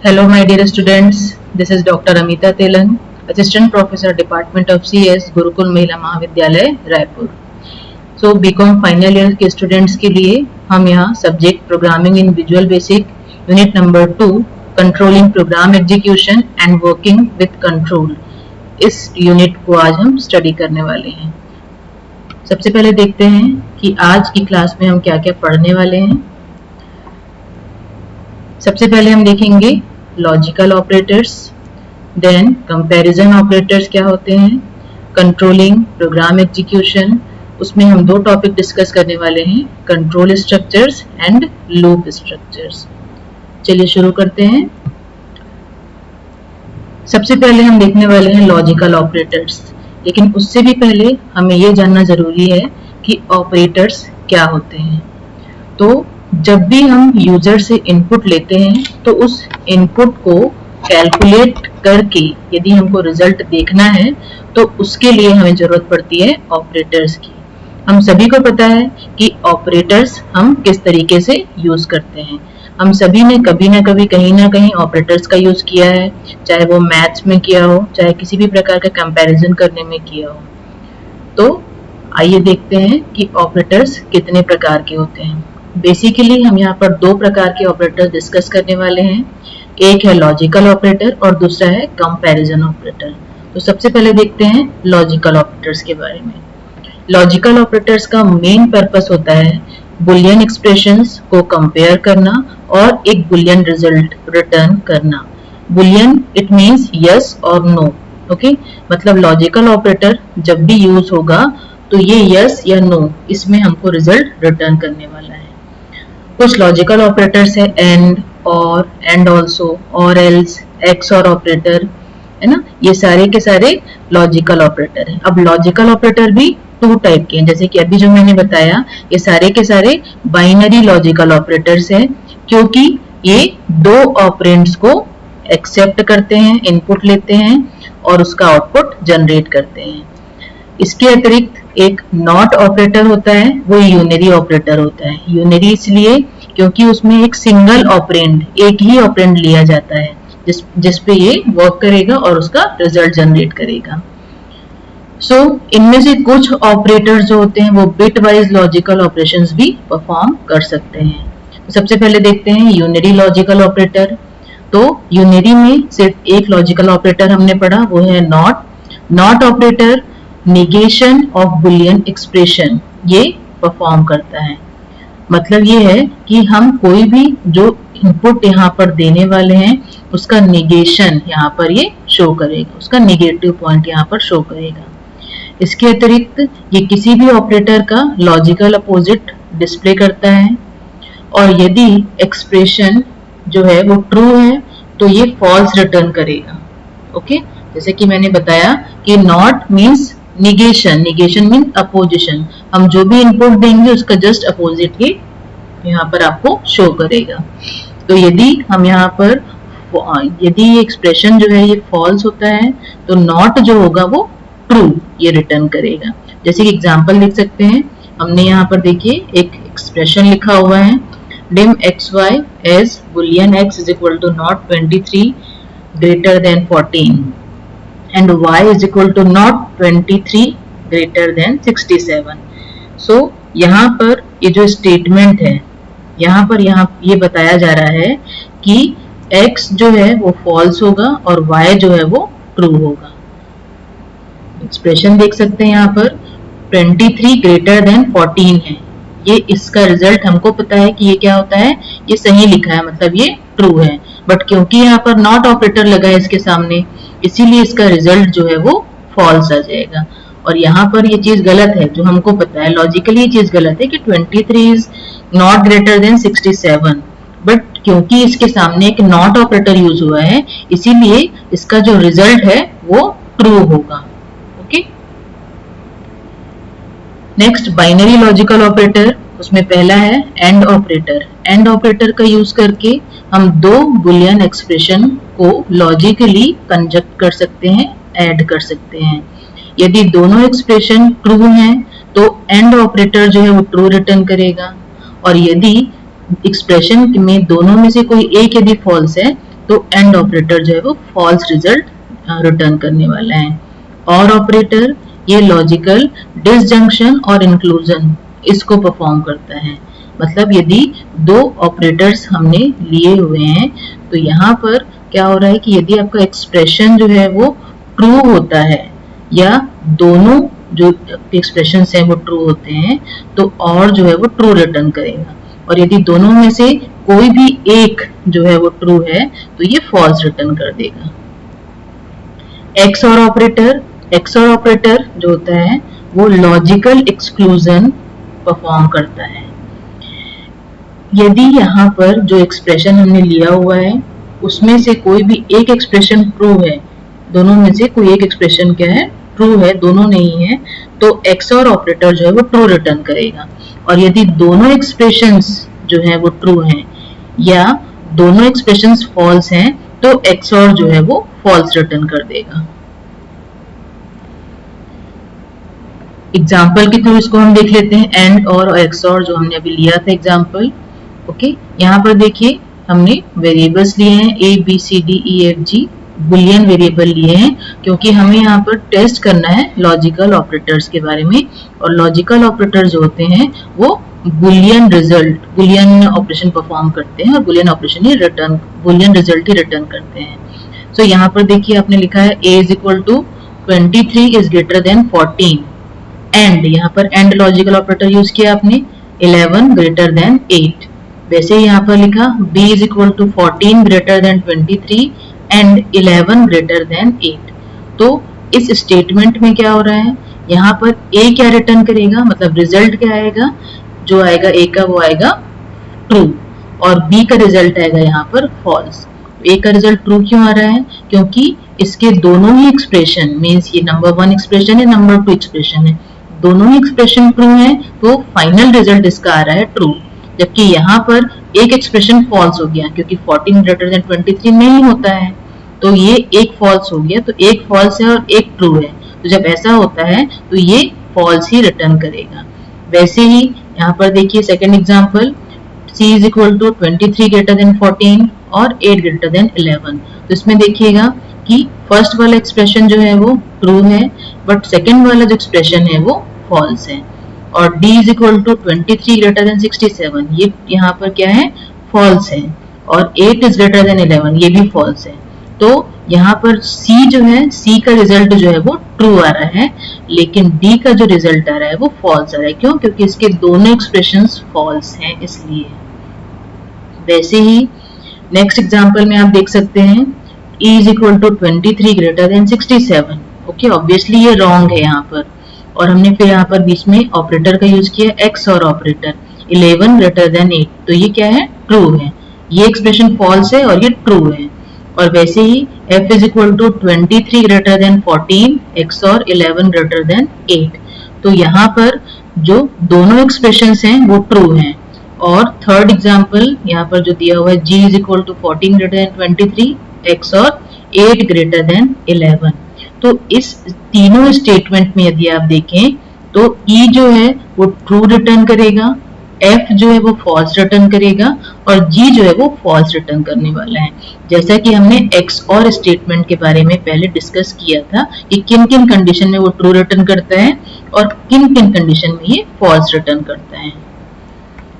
Hello, my dear students. This is Dr. Amita Telan, Assistant Professor, Department of CS, Gurukul महिला महाविद्यालय रायपुर। सो BCom final year के students के लिए हम यहाँ subject programming in visual basic unit number 2 controlling program execution and working with control, इस unit को आज हम स्टडी करने वाले हैं। सबसे पहले देखते हैं कि आज की क्लास में हम क्या क्या पढ़ने वाले हैं। सबसे पहले हम देखेंगे logical operators, then comparison operators क्या होते हैं, कंट्रोलिंग प्रोग्राम एग्जीक्यूशन, उसमें हम दो टॉपिक डिस्कस करने वाले हैं, control structures and loop structures. चलिए शुरू करते हैं। सबसे पहले हम देखने वाले हैं लॉजिकल ऑपरेटर्स, लेकिन उससे भी पहले हमें यह जानना जरूरी है कि ऑपरेटर्स क्या होते हैं। तो जब भी हम यूजर से इनपुट लेते हैं तो उस इनपुट को कैलकुलेट करके यदि हमको रिजल्ट देखना है तो उसके लिए हमें जरूरत पड़ती है ऑपरेटर्स की। हम सभी को पता है कि ऑपरेटर्स हम किस तरीके से यूज करते हैं। हम सभी ने कभी ना कभी कहीं ना कहीं ऑपरेटर्स का यूज किया है, चाहे वो मैथ्स में किया हो, चाहे किसी भी प्रकार का कंपैरिजन करने में किया हो। तो आइए देखते हैं कि ऑपरेटर्स कितने प्रकार के होते हैं। बेसिकली हम यहाँ पर दो प्रकार के ऑपरेटर डिस्कस करने वाले हैं, एक है लॉजिकल ऑपरेटर और दूसरा है कंपैरिजन ऑपरेटर। तो सबसे पहले देखते हैं लॉजिकल ऑपरेटर्स के बारे में। लॉजिकल ऑपरेटर्स का मेन पर्पस होता है बुलियन एक्सप्रेशंस को कंपेयर करना और एक बुलियन रिजल्ट रिटर्न करना। बुलियन इट मींस यस और नो, ओके। मतलब लॉजिकल ऑपरेटर जब भी यूज होगा तो ये यस या नो, इसमें हमको रिजल्ट रिटर्न करने वाला है। कुछ लॉजिकल ऑपरेटर्स है एंड, और, एंड ऑल्सो, और एल्स, एक्स और ऑपरेटर, है ना। ये सारे के सारे लॉजिकल ऑपरेटर हैं। अब लॉजिकल ऑपरेटर भी टू टाइप के हैं, जैसे कि अभी जो मैंने बताया ये सारे के सारे बाइनरी लॉजिकल ऑपरेटर्स हैं, क्योंकि ये दो ऑपरेंड्स को एक्सेप्ट करते हैं, इनपुट लेते हैं और उसका आउटपुट जनरेट करते हैं। इसके अतिरिक्त एक नॉट ऑपरेटर होता है, वो यूनरी ऑपरेटर होता है। यूनरी इसलिए क्योंकि उसमें एक सिंगल ऑपरेंड, एक ही ऑपरेंड लिया जाता है जिस पे ये वर्क करेगा और उसका रिजल्ट जनरेट करेगा। सो इनमें से कुछ ऑपरेटर्स जो होते हैं वो बिट वाइज लॉजिकल ऑपरेशंस भी परफॉर्म कर सकते हैं। तो सबसे पहले देखते हैं यूनरी लॉजिकल ऑपरेटर। तो यूनरी में सिर्फ एक लॉजिकल ऑपरेटर हमने पढ़ा, वो है not. Not operator negation of Boolean expression ये परफॉर्म करता है। मतलब ये है कि हम कोई भी जो इनपुट यहाँ पर देने वाले हैं उसका नेगेशन यहाँ पर ये शो करेगा, उसका नेगेटिव पॉइंट यहाँ पर शो करेगा। इसके अतिरिक्त ये किसी भी ऑपरेटर का लॉजिकल अपोजिट डिस्प्ले करता है, और यदि एक्सप्रेशन जो है वो ट्रू है तो ये फॉल्स रिटर्न करेगा, ओके। जैसे कि मैंने बताया कि not means negation, negation mean opposition. हम जो भी इनपुट देंगे उसका जस्ट अपोजिट ये यहाँ पर आपको शो करेगा। तो यदि हम यहाँ पर यदि ये एक्सप्रेशन जो है ये फॉल्स होता है तो नॉट जो होगा वो ट्रू ये रिटर्न करेगा। जैसे कि एग्जांपल लिख सकते हैं, हमने यहाँ पर देखिए एक एक्सप्रेशन लिखा हुआ है, dim xy as boolean x is equal to not 23 greater than 14 and y is equal to not 23 greater than 67। सो यहाँ पर ये जो स्टेटमेंट है यहाँ पर ये बताया जा रहा है कि x जो है वो फॉल्स होगा और y जो है वो ट्रू होगा। एक्सप्रेशन देख सकते हैं यहाँ पर 23 ग्रेटर देन 14 है, ये इसका रिजल्ट हमको पता है कि ये क्या होता है, ये सही लिखा है, मतलब ये ट्रू है। बट क्योंकि यहाँ पर नॉट ऑपरेटर लगा है इसके सामने, इसीलिए इसका रिजल्ट जो है वो फॉल्स आ जाएगा। और यहाँ पर ये चीज गलत है, जो हमको पता है लॉजिकली ये चीज गलत है कि 23 is not greater than 67, but क्योंकि इसके सामने एक नॉट ऑपरेटर यूज हुआ है इसीलिए इसका जो रिजल्ट है वो ट्रू होगा, okay. Next binary logical operator, उसमें पहला है एंड ऑपरेटर। एंड ऑपरेटर का यूज करके हम दो बुलियन एक्सप्रेशन को लॉजिकली कंजक्ट कर सकते हैं, ऐड कर सकते हैं। यदि दोनों एक्सप्रेशन ट्रू हैं तो एंड ऑपरेटर जो है वो ट्रू रिटर्न करेगा, और यदि एक्सप्रेशन में दोनों में से कोई एक यदि फॉल्स है तो एंड ऑपरेटर जो है वो फॉल्स रिजल्ट रिटर्न करने वाला है। और ऑपरेटर ये लॉजिकल डिसजंक्शन और इंक्लूजन इसको परफॉर्म करता है। मतलब यदि दो ऑपरेटर्स हमने लिए हुए हैं तो यहाँ पर क्या हो रहा है कि यदि आपका एक्सप्रेशन जो है वो ट्रू होता है या दोनों जो एक्सप्रेशन हैं वो ट्रू होते हैं तो और जो है वो ट्रू रिटर्न करेगा, और यदि दोनों में से कोई भी एक जो है वो ट्रू है तो ये फॉल्स रिटर्न कर देगा। एक्सऑर ऑपरेटर जो होता है वो लॉजिकल एक्सक्लूजन परफॉर्म करता है। यदि यहाँ पर जो एक्सप्रेशन हमने लिया हुआ है उसमें से कोई भी एक एक्सप्रेशन ट्रू है, दोनों में से कोई एक एक्सप्रेशन क्या है ट्रू है, दोनों नहीं है, तो एक्सऑर ऑपरेटर जो है वो ट्रू रिटर्न करेगा। और यदि दोनों एक्सप्रेशंस जो है वो ट्रू हैं या दोनों एक्सप्रेशंस फॉल्स हैं तो एक्सऑर जो है वो फॉल्स रिटर्न कर देगा। एग्जाम्पल के थ्रू इसको हम देख लेते हैं, एंड और एक्सऑर जो हमने अभी लिया था एग्जाम्पल। ओके, यहाँ पर देखिए हमने वेरिएबल्स लिए हैं A B C D E F G, boolean variable लिए हैं क्योंकि हमें यहाँ पर टेस्ट करना है लॉजिकल ऑपरेटर्स के बारे में। और लॉजिकल ऑपरेटर जो होते हैं वो बुलियन ऑपरेशन परफॉर्म करते हैं और बुलियन रिजल्ट ही रिटर्न करते हैं। सो यहाँ पर देखिए आपने लिखा है a is equal to 23 is greater than 14, and यहाँ पर एंड लॉजिकल ऑपरेटर यूज किया आपने 11 ग्रेटर देन 8। वैसे ही यहाँ पर लिखा b is equal to 14 greater than 23 and 11 greater than 8। तो इस स्टेटमेंट में क्या हो रहा है, यहाँ पर a क्या रिटर्न करेगा, मतलब रिजल्ट क्या आएगा, जो आएगा a का वो आएगा ट्रू और b का रिजल्ट आएगा यहाँ पर फॉल्स। a का रिजल्ट ट्रू क्यों आ रहा है, क्योंकि इसके दोनों ही एक्सप्रेशन मीन्स ये नंबर 1 एक्सप्रेशन है, नंबर 2 एक्सप्रेशन है, दोनों ही एक्सप्रेशन ट्रू है तो फाइनल रिजल्ट इसका आ रहा है ट्रू। जबकि यहाँ पर एक एक्सप्रेशन फॉल्स हो गया क्योंकि 14 ग्रेटर देन 23 नहीं होता है, तो ये एक फॉल्स हो गया, तो एक फॉल्स है और एक ट्रू है। तो जब ऐसा होता है तो ये फॉल्स ही रिटर्न करेगा। वैसे ही यहाँ पर देखिए second example, c is equal to 23 greater than 14 और 8 ग्रेटर देन 11। तो इसमें देखिएगा कि फर्स्ट वाला एक्सप्रेशन जो है वो ट्रू है बट सेकेंड वाला जो एक्सप्रेशन है वो फॉल्स है। और d is equal to 23 greater than 67, ये यहाँ पर क्या है फॉल्स है, और 8 इज ग्रेटर देन 11 ये भी फॉल्स है। तो यहाँ पर c जो है, c का रिजल्ट जो है वो ट्रू आ रहा है, लेकिन d का जो रिजल्ट आ रहा है वो फॉल्स आ रहा है। क्यों? क्योंकि इसके दोनों एक्सप्रेशंस फॉल्स हैं इसलिए। वैसे ही नेक्स्ट एग्जांपल में आप देख सकते हैं e is equal to 23 greater than 67। Okay, obviously ये रॉन्ग है यहाँ पर, और हमने फिर यहाँ पर बीच में ऑपरेटर का यूज किया एक्स और ऑपरेटर 11 ग्रेटर देन 8, तो ये क्या है ट्रू है, ये एक्सप्रेशन फॉल्स है और ये ट्रू है। और वैसे ही f is equal to 23 greater than 14 x और 11 ग्रेटर देन 8, तो यहाँ पर जो दोनों एक्सप्रेशंस हैं वो ट्रू हैं। और थर्ड एग्जांपल यहाँ पर जो दिया हुआ है g is equal to 14 greater than 23 x और 8 ग्रेटर देन 11, तो इस तीनों स्टेटमेंट में यदि आप देखें तो e जो है वो ट्रू रिटर्न करेगा, f जो है वो फॉल्स रिटर्न करेगा और g जो है वो फॉल्स रिटर्न करने वाला है। जैसा कि हमने x और स्टेटमेंट के बारे में पहले डिस्कस किया था कि किन किन कंडीशन में वो ट्रू रिटर्न करता है और किन किन कंडीशन में ये फॉल्स रिटर्न करता है।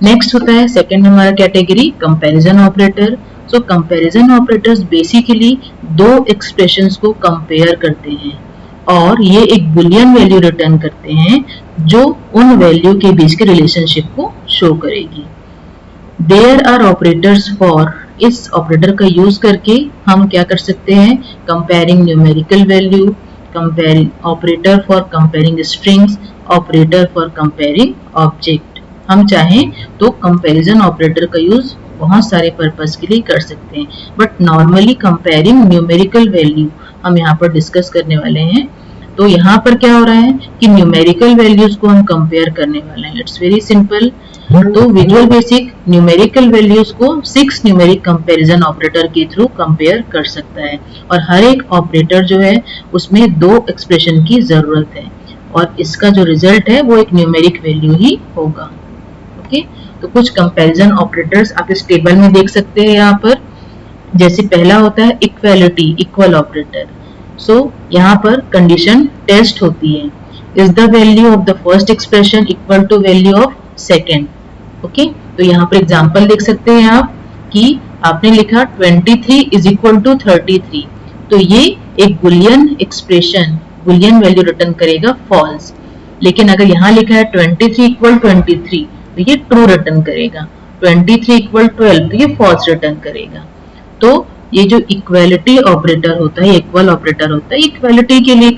नेक्स्ट होता है सेकेंड हमारा कैटेगरी कंपैरिजन ऑपरेटर। सो कंपैरिजन ऑपरेटर्स बेसिकली दो एक्सप्रेशंस को कंपेयर करते हैं और ये एक बुलियन वैल्यू रिटर्न करते हैं जो उन वैल्यू के बीच के रिलेशनशिप को शो करेगी। देयर आर ऑपरेटर्स फॉर, इस ऑपरेटर का यूज करके हम क्या कर सकते हैं, comparing numerical value, comparing operator for comparing strings, operator for comparing object. हम चाहें तो कंपैरिजन ऑपरेटर का यूज बहुत सारे पर्पस के लिए कर सकते हैं, but normally comparing numerical value हम यहाँ पर डिस्कस करने वाले हैं। तो यहाँ पर क्या हो रहा है कि न्यूमेरिकल वैल्यूज को हम कंपेयर करने वाले हैं। It's very simple. तो विजुअल बेसिक न्यूमेरिकल वैल्यूज को 6 न्यूमेरिक कंपैरिजन ऑपरेटर के थ्रू कंपेयर कर सकता है और हर एक ऑपरेटर जो है उसमें 2 एक्सप्रेशन की जरूरत है और इसका जो रिजल्ट है वो एक न्यूमेरिक वैल्यू ही होगा। ओके, तो कुछ कंपैरिजन ऑपरेटर्स आप इस टेबल में देख सकते हैं यहाँ पर। जैसे पहला होता है इक्वालिटी, इक्वल ऑपरेटर। सो यहाँ पर कंडीशन टेस्ट होती है, is the value of the first expression equal to value of second. Okay, तो यहाँ पर एग्जाम्पल देख सकते हैं आप कि आपने लिखा 23 इज इक्वल टू 33, तो ये एक Boolean expression, Boolean value return करेगा फॉल्स। लेकिन अगर यहाँ लिखा है 23 इक्वल 23, तो ये ट्रू रिटर्न करेगा। 23 इक्वल 12, तो ये फॉल्स रिटर्न करेगा। तो ये जो इक्वालिटी ऑपरेटर होता है, इक्वल ऑपरेटर होता है, इक्वालिटी के लिए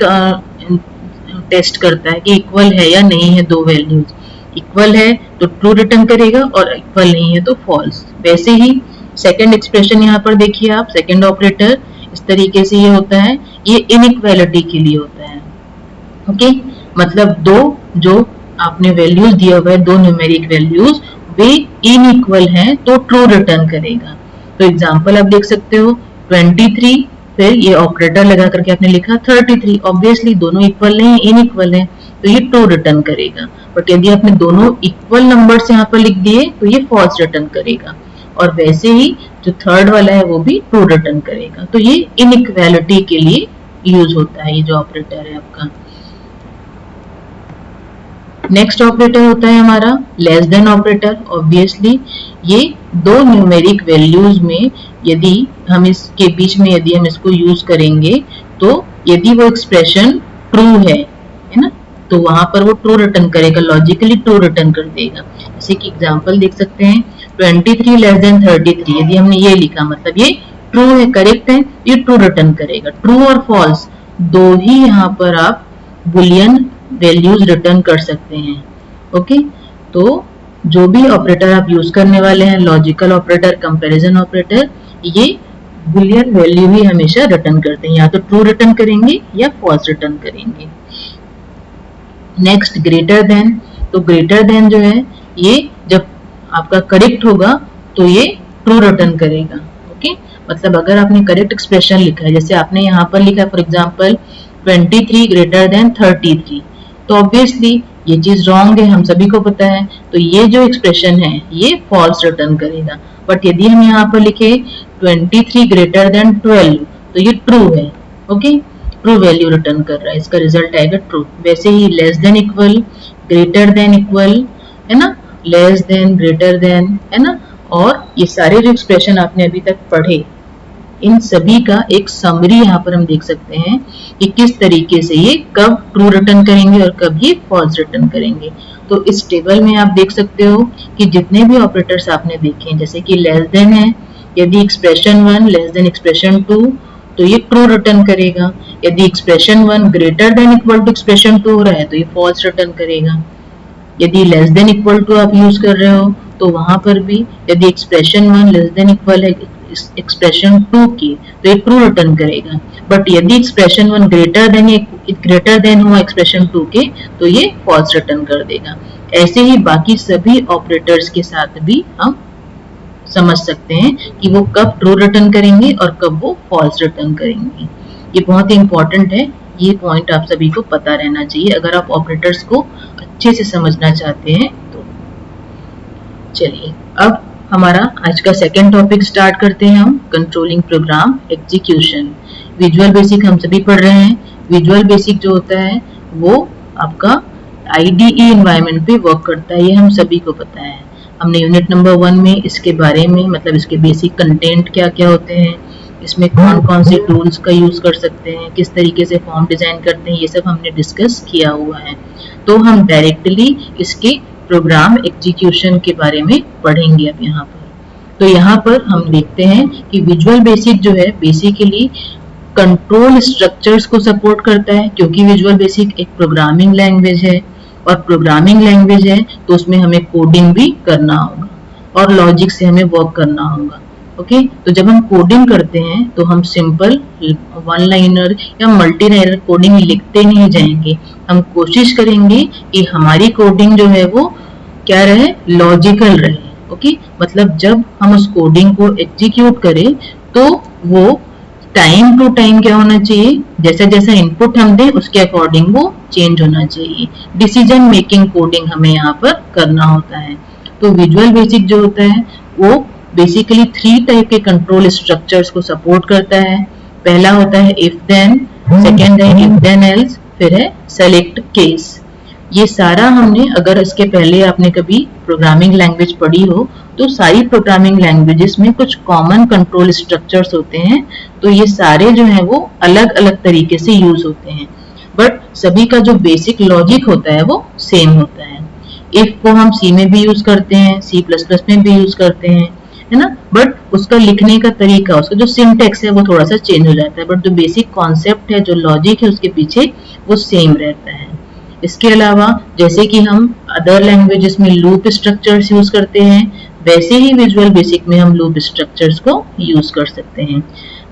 टेस्ट करता है कि इक्वल है या नहीं है दो वैल्यूज। इक्वल है तो ट्रू रिटर्न करेगा और इक्वल नहीं है तो फॉल्स। वैसे ही सेकंड एक्सप्रेशन यहाँ पर देखिए आप, सेकंड ऑपरेटर इस तरीके से ये होता है, ये इनइक्वालिटी के लिए होता है। ओके, मतलब दो जो आपने वैल्यूज दिया हुआ है, दो न्यूमेरिक वैल्यूज, वे इनइक्वल हैं तो ट्रू रिटर्न करेगा। तो एग्जांपल आप देख सकते हो 23, फिर ये ऑपरेटर लगा करके आपने लिखा 33, ऑब्वियसली दोनों इक्वल नहीं, इनइक्वल है, तो ये ट्रू रिटर्न करेगा। बट यदि आपने दोनों इक्वल नंबर्स यहाँ पर लिख दिए तो ये फॉल्स रिटर्न करेगा। और वैसे ही जो थर्ड वाला है वो भी ट्रू रिटर्न करेगा। तो ये इनइक्वालिटी के लिए यूज होता है, ये जो ऑपरेटर है आपका। नेक्स्ट ऑपरेटर होता है हमारा लेस देन ऑपरेटर। ऑब्वियसली ये दो न्यूमेरिक वैल्यूज में यदि हम इसके बीच में यदि हम इसको यूज करेंगे, तो यदि वो एक्सप्रेशन ट्रू है ना, तो वहां पर वो ट्रू रिटर्न करेगा, लॉजिकली ट्रू रिटर्न कर देगा। जैसे कि एग्जांपल देख सकते हैं 23 लेस देन 33, यदि हमने ये लिखा मतलब ये ट्रू है, करेक्ट है, ये ट्रू रिटर्न करेगा। ट्रू और फॉल्स दो ही यहाँ पर आप बुलियन वैल्यूज रिटर्न कर सकते हैं। ओके, तो जो भी ऑपरेटर आप यूज करने वाले हैं, लॉजिकल ऑपरेटर, कंपैरिजन ऑपरेटर, ये बुलियन वैल्यू ही हमेशा रिटर्न करते हैं, या तो ट्रू रिटर्न करेंगे या फॉल्स रिटर्न करेंगे। नेक्स्ट ग्रेटर देन, तो ग्रेटर देन जो है ये जब आपका करेक्ट होगा तो ये ट्रू रिटर्न करेगा। ओके, मतलब अगर आपने करेक्ट एक्सप्रेशन लिखा है, जैसे आपने यहाँ पर लिखा है फॉर एग्जांपल 23 ग्रेटर देन 33, तो ऑब्वियसली ये चीज रॉन्ग है, हम सभी को पता है, तो ये जो एक्सप्रेशन है ये फॉल्स रिटर्न करेगा। बट यदि हम यहाँ पर लिखे 23 ग्रेटर देन 12, तो ये ट्रू है। ओके, ट्रू वैल्यू रिटर्न कर रहा है, इसका रिजल्ट आएगा ट्रू। वैसे ही less than equal, greater than equal, है ना, लेस देन, ग्रेटर देन, है ना, और ये सारे जो एक्सप्रेशन आपने अभी तक पढ़े, इन सभी का एक समरी यहाँ पर हम देख सकते हैं कि किस तरीके से ये कब ट्रू रिटर्न करेंगे और कब ये फॉल्स रिटर्न करेंगे। तो इस टेबल में आप देख सकते हो कि जितने भी ऑपरेटर्स आपने देखे, जैसे कि लेस देन है, यदि एक्सप्रेशन 1 लेस देन एक्सप्रेशन 2, तो ये ट्रू रिटर्न करेगा। यदि expression 1 greater than equal to expression 2 हो रहा है तो ये फॉल्स रिटर्न करेगा। यदि लेस देन इक्वल टू आप यूज कर रहे हो तो वहां पर भी यदि एक्सप्रेशन 1 लेस देन इक्वल है एक्सप्रेशन 2 की, तो ये ट्रू रिटर्न करेगा। बट यदि एक्सप्रेशन 1 ग्रेटर देन हुआ एक्सप्रेशन 2 के, तो ये फॉल्स रिटर्न कर देगा। ऐसे ही बाकी सभी ऑपरेटर्स के साथ भी हम समझ सकते हैं कि वो कब ट्रू रिटर्न करेंगे और कब वो फॉल्स रिटर्न करेंगे। ये बहुत ही इंपॉर्टेंट है, ये पॉइंट आप सभी को पता रहना चाहिए अगर आप ऑपरेटर्स को अच्छे से समझना चाहते हैं तो। चलिए अब हमारा आज का सेकेंड टॉपिक स्टार्ट करते हैं हम, controlling program execution. Visual basic हम सभी पढ़ रहे हैं। विजुअल बेसिक जो होता है वो आपका IDE एनवायरनमेंट पे वर्क करता है, ये हम सभी को पता है। हमने यूनिट नंबर 1 में इसके बारे में, मतलब इसके बेसिक कंटेंट क्या क्या होते हैं, इसमें कौन कौन से टूल्स का यूज कर सकते हैं, किस तरीके से फॉर्म डिजाइन करते हैं, ये सब हमने डिस्कस किया हुआ है। तो हम डायरेक्टली इसके प्रोग्राम एग्जीक्यूशन के बारे में पढ़ेंगे अब यहाँ पर। तो यहाँ पर हम देखते हैं कि विजुअल बेसिक जो है बेसिकली कंट्रोल स्ट्रक्चर्स को सपोर्ट करता है, क्योंकि विजुअल बेसिक एक प्रोग्रामिंग लैंग्वेज है, और प्रोग्रामिंग लैंग्वेज है तो उसमें हमें कोडिंग भी करना होगा और लॉजिक से हमें वर्क करना होगा। ओके, तो जब हम कोडिंग करते हैं तो हम सिंपल वन लाइनर या मल्टी लाइनर कोडिंग लिखते नहीं जाएंगे, हम कोशिश करेंगे कि हमारी कोडिंग जो है वो क्या रहे, लॉजिकल रहे। ओके, मतलब जब हम उस कोडिंग को एग्जीक्यूट करें तो वो टाइम टू टाइम क्या होना चाहिए, जैसा जैसा इनपुट हम दें उसके अकॉर्डिंग वो चेंज होना चाहिए। डिसीजन मेकिंग कोडिंग हमें यहाँ पर करना होता है। तो विजुअल बेसिक जो होता है वो बेसिकली 3 टाइप के कंट्रोल स्ट्रक्चर्स को सपोर्ट करता है। पहला होता है इफ देन, सेकेंड है इफ देन एल्स, फिर है सेलेक्ट केस। ये सारा हमने, अगर इसके पहले आपने कभी प्रोग्रामिंग लैंग्वेज पढ़ी हो तो सारी प्रोग्रामिंग लैंग्वेजेस में कुछ कॉमन कंट्रोल स्ट्रक्चर्स होते हैं, तो ये सारे जो हैं वो अलग अलग तरीके से यूज होते हैं, बट सभी का जो बेसिक लॉजिक होता है वो सेम होता है। इफ को हम सी में भी यूज करते हैं, C++ में भी यूज करते हैं, है ना, बट उसका लिखने का तरीका, उसका जो सिंटेक्स है वो थोड़ा सा चेंज हो जाता है, बट जो बेसिक कॉन्सेप्ट है, जो लॉजिक है उसके पीछे, वो सेम रहता है। इसके अलावा जैसे कि हम अदर लैंग्वेजेस में लूप स्ट्रक्चर्स यूज करते हैं, वैसे ही विजुअल बेसिक में हम लूप स्ट्रक्चर्स को यूज कर सकते हैं।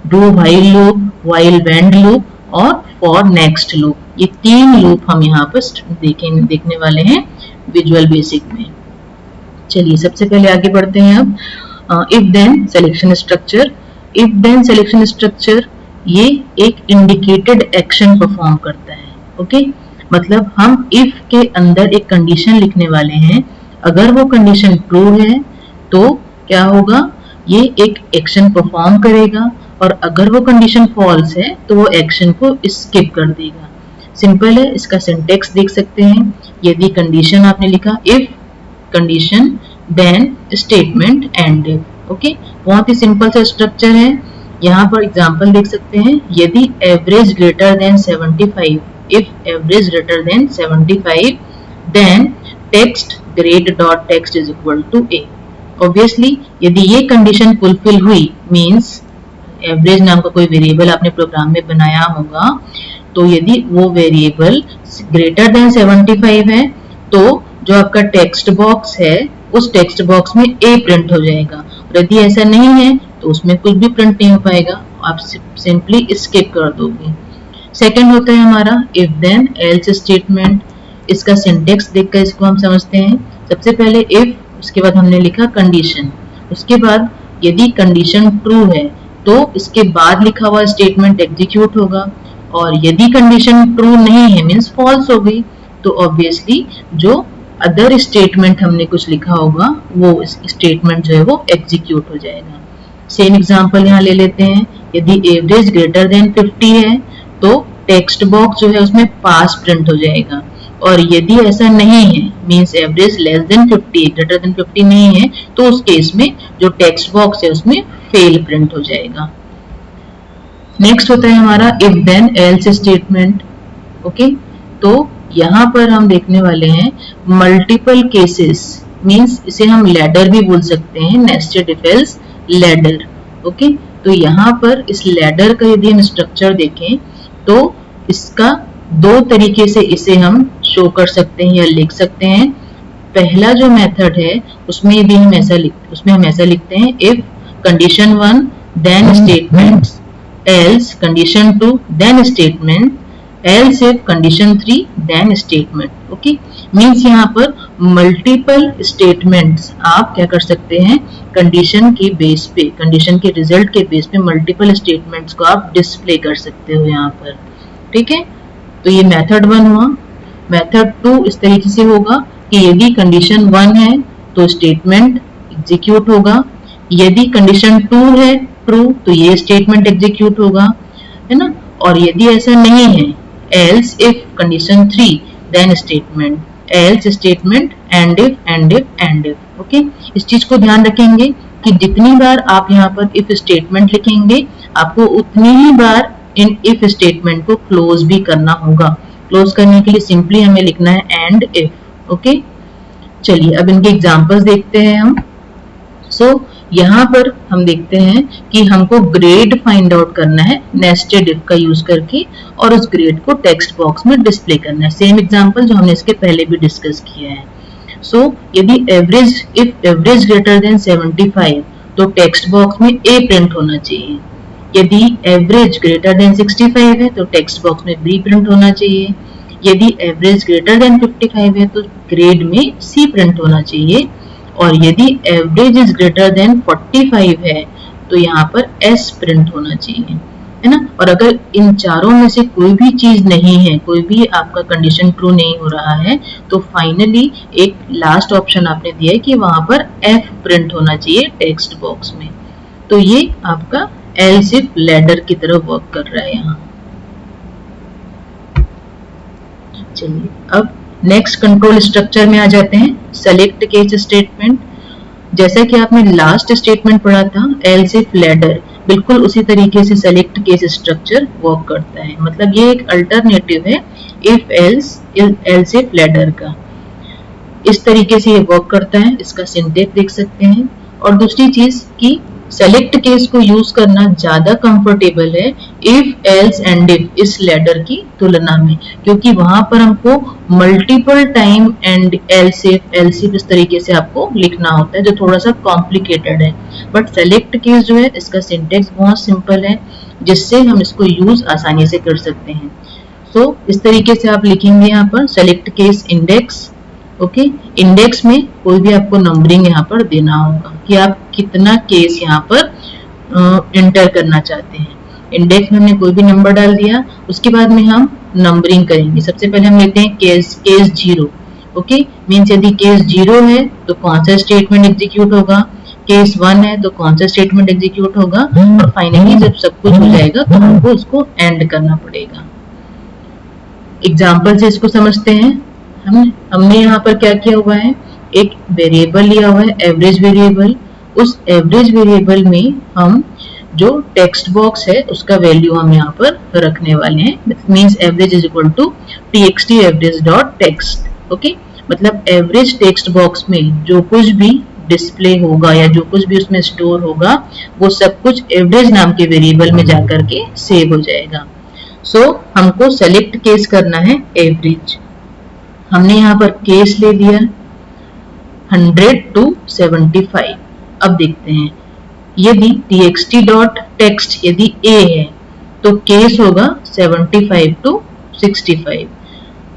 Do while loop, while when loop और फॉर नेक्स्ट लूप, ये 3 लूप हम यहाँ पर देखने वाले हैं विजुअल बेसिक में। चलिए सबसे पहले आगे बढ़ते हैं अब if then selection structure. If then selection structure ये एक इंडिकेटेड एक्शन परफॉर्म करता है। ओके, मतलब हम इफ के अंदर एक कंडीशन लिखने वाले हैं, अगर वो कंडीशन ट्रू है तो क्या होगा, ये एक एक्शन परफॉर्म करेगा, और अगर वो कंडीशन फॉल्स है तो वो एक्शन को स्किप कर देगा। सिंपल है, इसका सिंटेक्स देख सकते हैं। यदि कंडीशन आपने लिखा if condition then statement end if. Okay, बहुत ही सिंपल सा स्ट्रक्चर है। यहाँ पर एग्जांपल देख सकते हैं, यदि average greater than 75, if average greater than 75 then text grade dot text is equal to a। obviously यदि ये कंडीशन फुलफिल हुई, मींस एवरेज नाम का कोई वेरिएबल आपने प्रोग्राम में बनाया होगा, तो यदि वो वेरिएबल ग्रेटर देन 75 है तो जो आपका टेक्स्ट बॉक्स है उस टेक्स्ट बॉक्स में a प्रिंट हो जाएगा, और यदि ऐसा नहीं है तो उसमें कुछ भी प्रिंट नहीं हो पाएगा, आप सिंपली स्किप कर दोगे। सेकेंड होता है हमारा इफ देन एल्स स्टेटमेंट। इसका सिंटेक्स देखकर इसको हम समझते हैं। सबसे पहले इफ, उसके बाद हमने लिखा कंडीशन, उसके बाद यदि कंडीशन ट्रू है तो इसके बाद लिखा हुआ स्टेटमेंट एग्जीक्यूट होगा, और यदि कंडीशन ट्रू नहीं है मींस फॉल्स हो गई, तो ऑब्वियसली जो अदर स्टेटमेंट हमने कुछ लिखा होगा वो स्टेटमेंट जो है वो एग्जीक्यूट हो जाएगा। सेम एग्जांपल यहाँ ले लेते हैं, यदि एवरेज ग्रेटर देन 50 है तो टेक्स्ट बॉक्स जो है उसमें पास प्रिंट हो जाएगा, और यदि ऐसा नहीं है means average less than 50 greater than 50 नहीं है तो उस केस में जो टेक्स्ट बॉक्स है उसमें फेल प्रिंट हो जाएगा। नेक्स्ट होता है हमारा if then else statement. Okay, तो यहाँ पर हम देखने वाले हैं मल्टीपल केसेस, मींस इसे हम लैडर भी बोल सकते हैं, nested if else ladder. Okay, तो यहाँ पर इस लैडर का यदि हम स्ट्रक्चर देखें तो इसका 2 तरीके से इसे हम शो कर सकते हैं या लिख सकते हैं। पहला जो मेथड है उसमें यदि हम ऐसा लिखते हैं if condition 1 then statements, else condition 2 then statement, else if condition 3 then statement. Okay, means यहाँ पर मल्टीपल स्टेटमेंट्स आप क्या कर सकते हैं, कंडीशन के बेस पे, कंडीशन के रिजल्ट के बेस पे मल्टीपल स्टेटमेंट्स को आप डिस्प्ले कर सकते हो यहाँ पर। ठीक है, तो ये मेथड 1 हुआ। मेथड 2 इस तरीके से होगा कि यदि कंडीशन 1 है तो स्टेटमेंट एग्जीक्यूट होगा, यदि कंडीशन 2 है ट्रू तो ये स्टेटमेंट एग्जीक्यूट होगा, है ना, और यदि ऐसा नहीं है else if condition 3 then statement, else statement, end if. Okay, इस चीज को ध्यान रखेंगे कि जितनी बार आप यहाँ पर इफ स्टेटमेंट लिखेंगे आपको उतनी ही बार इन इफ स्टेटमेंट को क्लोज भी करना होगा। क्लोज करने के लिए सिंपली हमें लिखना है एंड इफ। ओके, चलिए अब इनके एग्जांपल्स देखते हैं हम। सो यहाँ पर हम देखते हैं कि हमको ग्रेड फाइंड आउट करना है नेस्टेड इफ का यूज करके, और उस ग्रेड को टेक्स्ट बॉक्स में डिस्प्ले करना है। सेम एग्जांपल जो हमने इसके पहले भी डिस्कस किया है। सो यदि इफ एवरेज ग्रेटर देन 75 तो टेक्स्ट बॉक्स में ए प्रिंट होना चाहिए, यदि एवरेज ग्रेटर देन 65 है तो टेक्स्ट बॉक्स में बी प्रिंट होना चाहिए, यदि एवरेज ग्रेटर देन 55 है तो ग्रेड में सी प्रिंट होना चाहिए, और यदि एवरेज इज ग्रेटर देन 45 है तो यहाँ पर एस प्रिंट होना चाहिए। है ना। और अगर इन चारों में से कोई भी चीज नहीं है, कोई भी आपका कंडीशन ट्रू नहीं हो रहा है, तो फाइनली एक लास्ट ऑप्शन आपने दिया है कि वहां पर एफ प्रिंट होना चाहिए टेक्स्ट बॉक्स में। तो ये आपका एल्स इफ लैडर की तरह वर्क कर रहा है यहाँ। चलिए अब नेक्स्ट कंट्रोल स्ट्रक्चर में आ जाते हैं, सेलेक्ट केस स्टेटमेंट। जैसा कि आपने लास्ट स्टेटमेंट पढ़ा था एल्स इफ लैडर, बिल्कुल उसी तरीके से सेलेक्ट केस स्ट्रक्चर वर्क करता है। मतलब ये एक अल्टरनेटिव है इफ एल्स इफ लैडर का। इस तरीके से ये वर्क करता है, इसका सिंटेक्स देख सकते हैं। और दूसरी चीज कि सेलेक्ट केस को यूज करना ज्यादा कंफर्टेबल है इफ एल्स एंड इफ इस लैडर की तुलना में, क्योंकि वहां पर हमको multiple time and else if इस तरीके से आपको लिखना होता है, जो थोड़ा सा कॉम्प्लिकेटेड है। बट सेलेक्ट केस जो है इसका सिंटेक्स बहुत सिंपल है, जिससे हम इसको यूज आसानी से कर सकते हैं। सो इस तरीके से आप लिखेंगे यहाँ पर select case index. Okay, index में कोई भी आपको नंबरिंग यहाँ पर देना होगा कि आप कितना केस यहाँ पर एंटर करना चाहते हैं। इंडेक्स में हमने कोई भी नंबर डाल दिया, उसके बाद में हम नंबरिंग करेंगे। सबसे पहले हम लेते हैं केस 0। ओके, मीन्स यदि केस 0 है तो कौन सा स्टेटमेंट एग्जीक्यूट होगा, केस 1 है तो कौन सा स्टेटमेंट एग्जीक्यूट होगा, और फाइनली जब सब कुछ हो जाएगा तो हमको उसको एंड करना पड़ेगा। एग्जाम्पल से इसको समझते हैं। हमने यहाँ पर क्या किया हुआ है, एक वेरिएबल लिया हुआ है एवरेज वेरिएबल। उस एवरेज वेरिएबल में हम जो टेक्स्ट बॉक्स है उसका वैल्यू हम यहाँ पर रखने वाले हैं। Means average is equal to txt average dot text. Okay, मतलब एवरेज टेक्स्ट बॉक्स में जो कुछ भी डिस्प्ले होगा या जो कुछ भी उसमें स्टोर होगा वो सब कुछ एवरेज नाम के वेरिएबल में जाकर के सेव हो जाएगा। सो हमको सेलेक्ट केस करना है एवरेज। हमने यहाँ पर केस ले दिया 100 to 75। अब देखते हैं, यदि txt डॉट टेक्स्ट यदि a है तो केस होगा 75 to 65।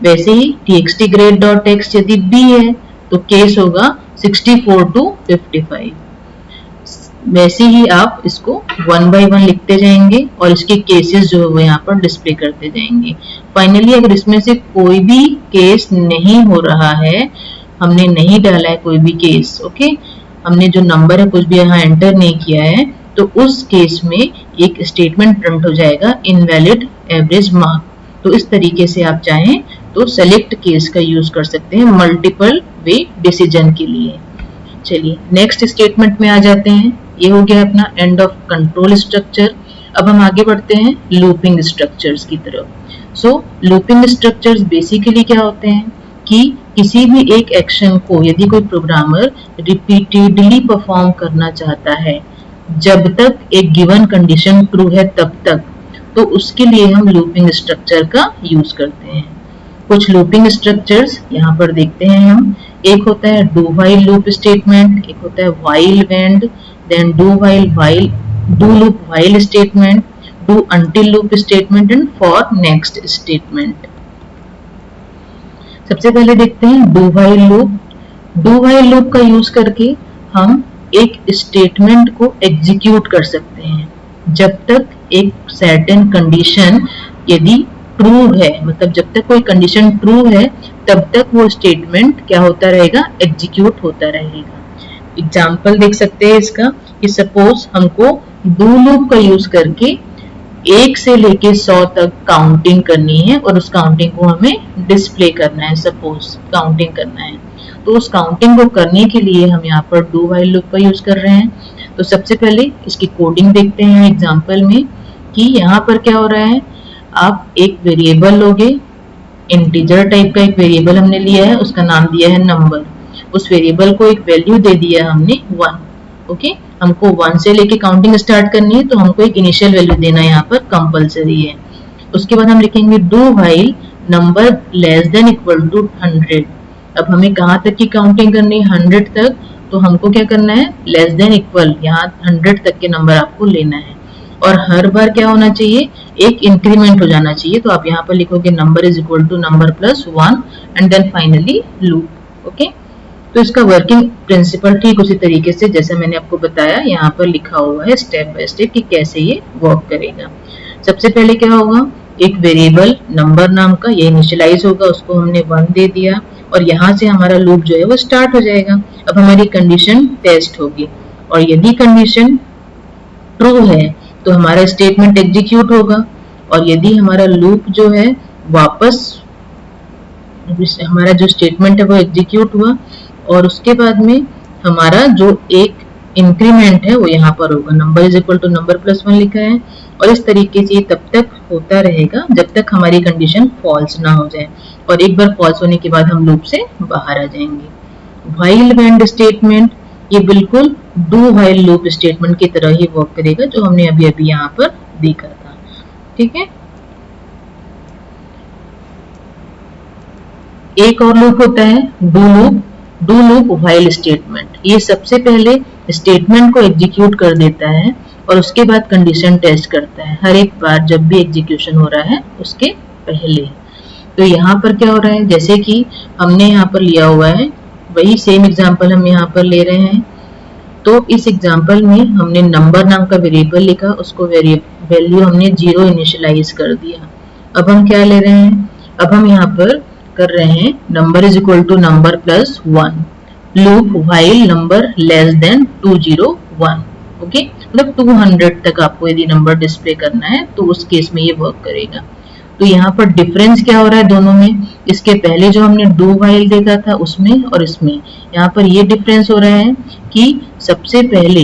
वैसे ही txt grade डॉट टेक्स्ट यदि b है तो केस होगा 64 to 55। वैसे ही आप इसको 1 by 1 लिखते जाएंगे और इसके केसेस जो है वो यहाँ पर डिस्प्ले करते जाएंगे। फाइनली अगर इसमें से कोई भी केस नहीं हो रहा है, हमने नहीं डाला है कोई भी केस, ओके, हमने जो नंबर है कुछ भी यहाँ एंटर नहीं किया है, तो उस केस में एक स्टेटमेंट प्रिंट हो जाएगा इनवैलिड एवरेज मार्क। तो इस तरीके से आप चाहें तो सेलेक्ट केस का यूज कर सकते हैं मल्टीपल वे डिसीजन के लिए। चलिए नेक्स्ट स्टेटमेंट में आ जाते हैं। ये हो गया अपना एंड ऑफ कंट्रोल स्ट्रक्चर। अब हम आगे बढ़ते हैं लूपिंग स्ट्रक्चर्स की तरफ। सो लूपिंग स्ट्रक्चर्स बेसिकली क्या होते हैं कि किसी भी एक एक्शन को यदि कोई प्रोग्रामर रिपीटेडली परफॉर्म करना चाहता है जब तक एक गिवन कंडीशन ट्रू है तब तक, तो उसके लिए हम लूपिंग स्ट्रक्चर का यूज करते हैं। कुछ लूपिंग स्ट्रक्चर्स यहाँ पर देखते हैं हम। एक होता है डू व्हाइल लूप स्टेटमेंट, एक होता है while end, then do loop while statement, do until loop statement and for next statement. सबसे पहले देखते हैं do while loop. Do while loop का यूज करके हम एक स्टेटमेंट को एग्जीक्यूट कर सकते हैं जब तक एक सर्टेन कंडीशन यदि ट्रू है, मतलब जब तक कोई कंडीशन ट्रू है तब तक वो स्टेटमेंट क्या होता रहेगा, एग्जीक्यूट होता रहेगा। एग्जाम्पल देख सकते हैं इसका कि सपोज हमको डू लूप का यूज करके 1 से लेके 100 तक काउंटिंग करनी है और उस काउंटिंग को हमें डिस्प्ले करना है। सपोज काउंटिंग करना है तो उस काउंटिंग को करने के लिए हम यहाँ पर डू व्हाइल लूप का यूज कर रहे हैं। तो सबसे पहले इसकी कोडिंग देखते हैं एग्जाम्पल में कि यहाँ पर क्या हो रहा है। आप एक वेरिएबल लोगे, इंटीजर टाइप का एक वेरिएबल हमने लिया है, उसका नाम दिया है नंबर। उस वेरिएबल को एक वैल्यू दे दिया हमने 1। ओके, हमको 1 से लेके काउंटिंग स्टार्ट करनी है तो हमको एक इनिशियल वैल्यू देना यहाँ पर कंपलसरी है। उसके बाद हम लिखेंगे do while number less than equal to 100। अब हमें कहाँ तक की काउंटिंग करनी है, 100 तक। तो हमको क्या करना है, लेस देन इक्वल, यहाँ 100 तक के नंबर आपको लेना है और हर बार क्या होना चाहिए, एक इंक्रीमेंट हो जाना चाहिए। तो आप यहाँ पर लिखोगे number is equal to number plus 1 and then finally loop. Okay, तो इसका वर्किंग प्रिंसिपल ठीक उसी तरीके से जैसे मैंने आपको बताया यहाँ पर लिखा हुआ है स्टेप बाय स्टेप कि कैसे ये वर्क करेगा। सबसे पहले क्या होगा, एक वेरिएबल नंबर नाम का ये इनिशियलाइज होगा, उसको हमने 1 दे दिया और यहाँ से हमारा लूप जो है वो स्टार्ट हो जाएगा। अब हमारी कंडीशन टेस्ट होगी और यदि कंडीशन ट्रू है तो हमारा स्टेटमेंट एग्जीक्यूट होगा और यदि हमारा लूप जो है वापस हमारा जो स्टेटमेंट है वो एग्जीक्यूट हुआ और उसके बाद में हमारा जो एक इंक्रीमेंट है वो यहाँ पर होगा, number is equal to number plus 1 लिखा है और इस तरीके से तब तक होता रहेगा जब तक हमारी कंडीशन फॉल्स ना हो जाए और एक बार फॉल्स होने के बाद हम लूप से बाहर आ जाएंगे। व्हाइल एंड स्टेटमेंट ये बिल्कुल डू व्हाइल लूप स्टेटमेंट की तरह ही वर्क करेगा जो हमने अभी अभी यहाँ पर देखा था। ठीक है, एक और लूप होता है डू लूप व्हाइल स्टेटमेंट। ये सबसे पहले स्टेटमेंट को एग्जीक्यूट कर देता है और उसके बाद कंडीशन टेस्ट करता है हर एक बार जब भी एग्जीक्यूशन हो रहा है उसके पहले। तो यहाँ पर क्या हो रहा है, जैसे कि हमने यहाँ पर लिया हुआ है वही सेम एग्जांपल हम यहाँ पर ले रहे हैं। तो इस एग्जांपल में हमने नंबर नाम का वेरिएबल लिखा, उसको वैल्यू हमने 0 इनिशियलाइज कर दिया। अब हम क्या ले रहे हैं, अब हम यहाँ पर कर रहे हैं number is equal to number plus 1 loop while number less than 201। Okay, मतलब 200 तक आपको यदि नंबर डिस्प्ले करना है तो उस केस में ये वर्क करेगा। तो यहाँ पर डिफरेंस क्या हो रहा है दोनों में, इसके पहले जो हमने डू व्हाइल देखा था उसमें और इसमें, यहाँ पर ये डिफरेंस हो रहा है कि सबसे पहले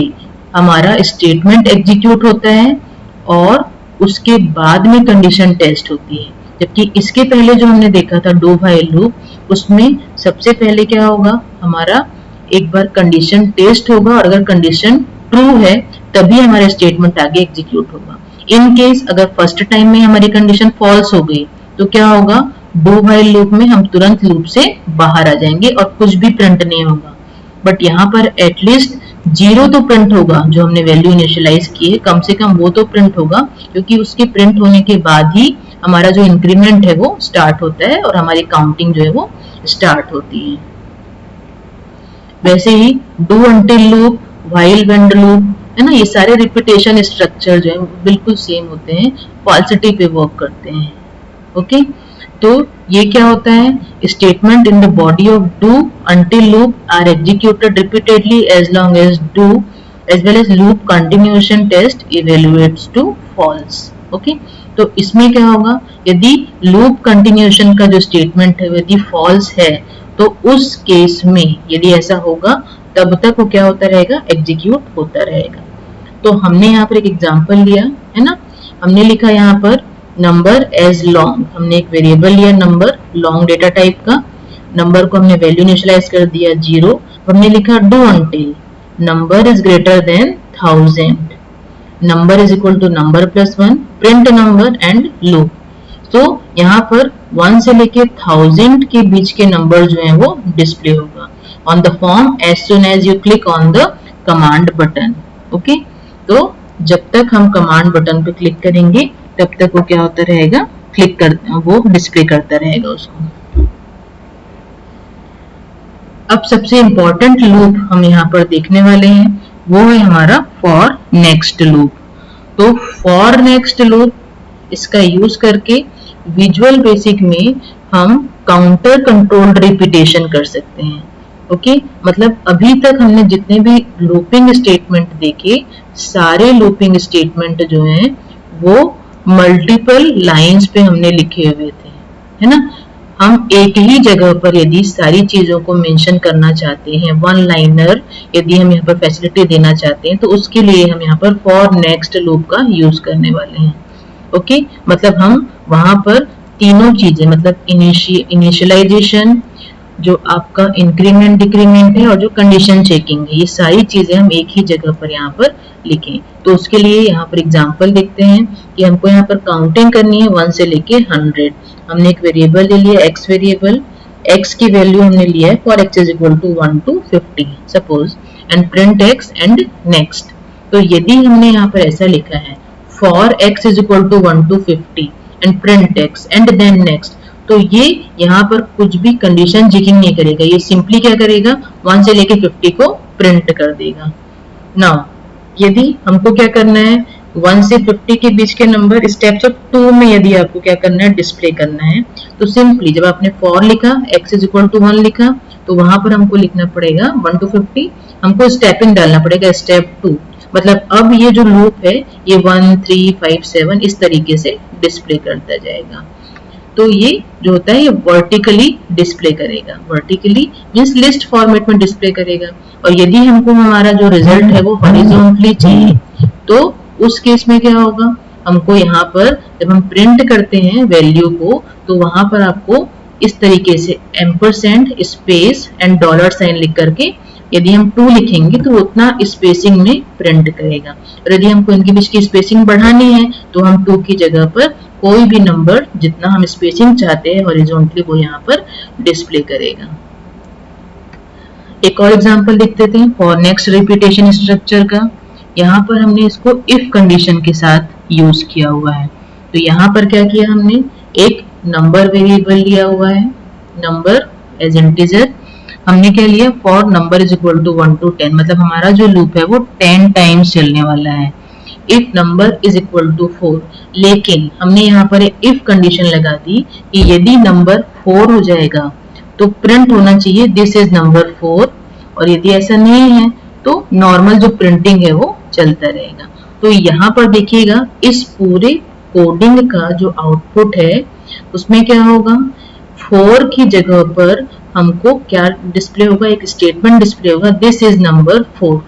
हमारा स्टेटमेंट एग्जीक्यूट होता है और उसके बाद में कंडीशन टेस्ट होती है, जबकि इसके पहले जो हमने देखा था डू व्हाइल लूप उसमें सबसे पहले क्या होगा, हमारा एक बार कंडीशन टेस्ट होगा और अगर कंडीशन ट्रू है तभी हमारा स्टेटमेंट आगे एग्जीक्यूट होगा। इन केस अगर फर्स्ट टाइम में हमारी कंडीशन फॉल्स हो गई तो क्या होगा, डू व्हाइल लूप में हम तुरंत लूप से बाहर आ जाएंगे और कुछ भी प्रिंट नहीं होगा। बट यहाँ पर एटलीस्ट 0 तो प्रिंट होगा, जो हमने वैल्यू इनिशियलाइज की है कम से कम वो तो प्रिंट होगा, क्योंकि उसके प्रिंट होने के बाद ही हमारा जो इंक्रीमेंट है वो स्टार्ट होता है और हमारी काउंटिंग जो है वो स्टार्ट होती है। वैसे ही do until loop, while when loop है ना, ये सारे रिपीटेशन स्ट्रक्चर जो है बिल्कुल सेम होते हैं, फॉल्सिटी पे वर्क करते हैं। ओके, तो ये क्या होता है, statement in the body of do until loop are executed repeatedly as long as do as well as loop continuation test evaluates to false. Okay, तो इसमें क्या होगा, यदि लूप कंटिन्यूएशन का जो स्टेटमेंट है यदि फॉल्स है तो उस केस में यदि ऐसा होगा तब तक वो क्या होता रहेगा, एग्जीक्यूट होता रहेगा। तो हमने यहाँ पर एक एग्जांपल लिया है ना, हमने लिखा यहाँ पर नंबर एज लॉन्ग, हमने एक वेरिएबल लिया नंबर लॉन्ग डेटा टाइप का, नंबर को हमने वैल्यू इनिशियलाइज कर दिया 0, हमने लिखा do until number is greater than 1000 number is equal to number plus 1 print number end loop. तो यहाँ पर 1 से लेके 1000 के बीच के नंबर जो है वो डिस्प्ले होगा on the form as soon as you click on the command button. Okay, तो जब तक हम कमांड बटन पे क्लिक करेंगे तब तक वो क्या होता रहेगा, क्लिक कर वो डिस्प्ले करता रहेगा उसको। अब सबसे इंपॉर्टेंट लूप हम यहाँ पर देखने वाले हैं वो है हमारा फॉर नेक्स्ट लूप। तो फॉर नेक्स्ट लूप, इसका यूज करके विजुअल बेसिक में हम काउंटर कंट्रोल्ड रिपीटेशन कर सकते हैं। ओके, मतलब अभी तक हमने जितने भी लूपिंग स्टेटमेंट देखे सारे लूपिंग स्टेटमेंट जो हैं वो मल्टीपल लाइंस पे हमने लिखे हुए थे, है ना। हम एक ही जगह पर यदि सारी चीजों को मेंशन करना चाहते हैं, वन लाइनर यदि हम यहाँ पर फैसिलिटी देना चाहते हैं तो उसके लिए हम यहाँ पर फॉर नेक्स्ट लूप का यूज करने वाले हैं। ओके, मतलब हम वहां पर तीनों चीजें, मतलब इनिशियलाइजेशन, जो आपका इंक्रीमेंट डिक्रीमेंट है और जो कंडीशन चेकिंग है, ये सारी चीजें हम एक ही जगह पर यहाँ पर लिखें। तो उसके लिए यहाँ पर एग्जांपल देखते हैं कि हमको यहाँ पर काउंटिंग करनी है 1 से लेके 100। हमने एक वेरिएबल ले लिया एक्स वेरिएबल, एक्स की वैल्यू हमने लिया है for X is equal to 1 to 50 suppose, and print X and next. तो यदि हमने यहाँ पर ऐसा लिखा है for X is equal to 1 to 50 and print X and then next, तो ये यहाँ पर कुछ भी कंडीशन चेकिंग नहीं करेगा, ये सिंपली क्या करेगा 1 से लेके 50 को प्रिंट कर देगा। नाउ यदि हमको क्या करना है, 1 से 50 के बीच के नंबर स्टेप्स ऑफ 2 में यदि आपको क्या करना है, डिस्प्ले करना है, तो सिंपली जब आपने फॉर लिखा, x इज इक्वल टू 1 लिखा, तो वहां पर हमको लिखना पड़ेगा 1 to 50, हमको स्टेपिंग डालना पड़ेगा स्टेप 2। मतलब अब ये जो लूप है ये 1 3 5 7 इस तरीके से डिस्प्ले करता जाएगा। तो ये जो होता है ये वर्टिकली डिस्प्ले करेगा, वर्टिकली मींस लिस्ट फॉर्मेट में डिस्प्ले करेगा। और यदि हमको हमारा जो रिजल्ट है वो हॉरिजॉन्टली चाहिए, तो उस केस में क्या होगा, हमको यहाँ पर जब हम प्रिंट करते हैं वैल्यू को, तो वहां पर आपको इस तरीके से ampersand space and dollar sign लिख करके, यदि हम 2 लिखेंगे तो उतना स्पेसिंग में प्रिंट करेगा। और यदि हमको इनके बीच की स्पेसिंग बढ़ानी है तो हम 2 की जगह पर कोई भी नंबर जितना हम स्पेसिंग चाहते हैं हॉरिजॉन्टली वो यहाँ पर डिस्प्ले करेगा। एक और एग्जांपल देख लेते हैं फॉर नेक्स्ट रिपीटेशन स्ट्रक्चर का। यहाँ पर हमने इसको इफ कंडीशन के साथ यूज किया हुआ है। तो यहाँ पर क्या किया हमने, एक नंबर वेरिएबल लिया हुआ है, नंबर एज इंटीजर। हमने क्या लिया, for number is equal to 1 to 10, मतलब हमारा जो लूप है वो 10 टाइम्स चलने वाला है। If number is equal to 4, लेकिन हमने यहाँ पर एक इफ कंडीशन लगा दी कि यदि नंबर 4 हो जाएगा तो प्रिंट होना चाहिए दिस इज नंबर 4, और यदि ऐसा नहीं है तो नॉर्मल जो प्रिंटिंग है वो चलता रहेगा। तो यहाँ पर देखिएगा इस पूरे कोडिंग का जो आउटपुट है उसमें क्या होगा, 4 की जगह पर हमको क्या डिस्प्ले होगा, एक स्टेटमेंट डिस्प्ले होगा दिस इज नंबर 4।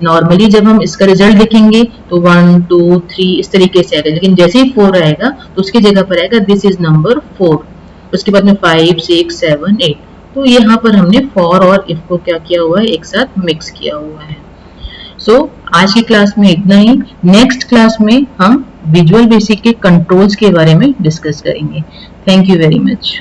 नॉर्मली जब हम इसका रिजल्ट लिखेंगे तो 1 2 3 इस तरीके से आएगा, लेकिन जैसे ही 4 आएगा तो उसकी जगह पर आएगा दिस इज नंबर 4। उसके बाद में 5 6 7 8। तो यहाँ पर हमने फॉर और इफ को क्या किया हुआ है, एक साथ मिक्स किया हुआ है। सो आज की क्लास में इतना ही। नेक्स्ट क्लास में हम विजुअल बेसिक के कंट्रोल्स के बारे में डिस्कस करेंगे। Thank you very much.